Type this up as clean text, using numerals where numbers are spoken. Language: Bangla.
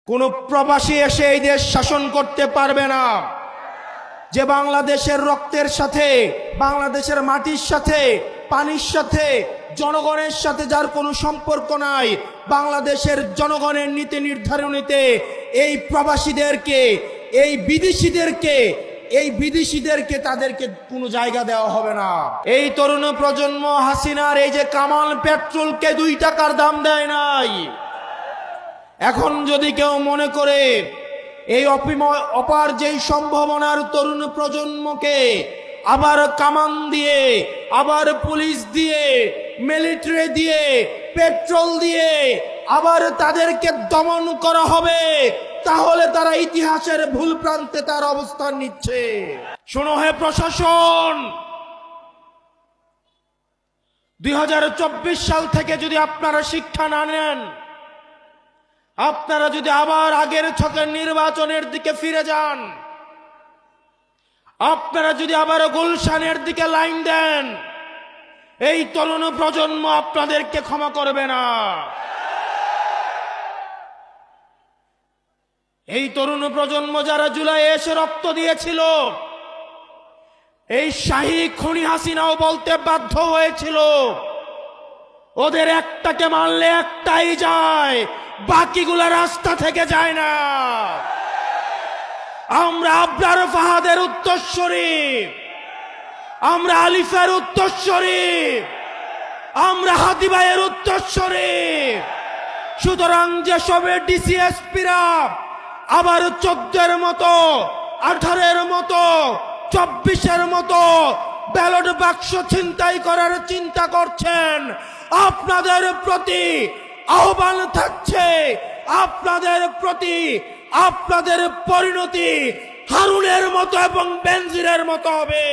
কোন প্রবাসী এসে এই দেশ শাসন করতে পারবে না। যে বাংলাদেশের রক্তের সাথে, বাংলাদেশের মাটির সাথে, পানির সাথে, জনগণের সাথে যার কোনো সম্পর্ক নাই, বাংলাদেশের জনগণের নীতি নির্ধারণীতে এই প্রবাসীদেরকে, এই বিদেশিদেরকে তাদেরকে কোনো জায়গা দেওয়া হবে না। এই তরুণ প্রজন্ম হাসিনার এই যে কামাল পেট্রোলকে 2 টাকার দাম দেয় নাই। এখন যদি কেউ মনে করে এই অপার যেই সম্ভাবনার তরুণ প্রজন্মকে আবার কামান দিয়ে, আবার পুলিশ দিয়ে, মিলিটারি দিয়ে, পেট্রোল দিয়ে আবার তাদেরকে দমন করা হবে, তাহলে তারা ইতিহাসের ভুল প্রান্তে তার অবস্থান নিচ্ছে। শোনো হে প্রশাসন, 2024 সাল থেকে যদি আপনারা শিক্ষা না নেন, আপনারা যদি আবার আগের ছকের নির্বাচনের দিকে ফিরে যান, আপনারা যদি আবার গুলশানের দিকে লাইন দেন, এই তরুণ প্রজন্ম আপনাদেরকে ক্ষমা করবে না। এই তরুণ প্রজন্ম যারা জুলাই এসে রক্ত দিয়েছিল, এই শাহী খুনি হাসিনাও বলতে বাধ্য হয়েছিল ওদের একটাকে মারলে একটাই যায়, বাকিগুলা রাস্তা থেকে যায় না। আমরা আবরার ফাহাদের উত্তরসূরি, আমরা আলিফের উত্তরসূরি, আমরা হাদি ভাইয়ের উত্তরসূরি। সুতরাং যেসবে ডিসিএসপিরা আবার 14-এর মতো, 18-এর মতো, 24-এর মতো ব্যালট বাক্স ছিনতাই করার চিন্তা করছেন, আপনাদের প্রতি আহ্বান থাকছে, আপনাদের প্রতি আপনাদের পরিণতি হারুনের মতো এবং বেনজিরের মতো হবে।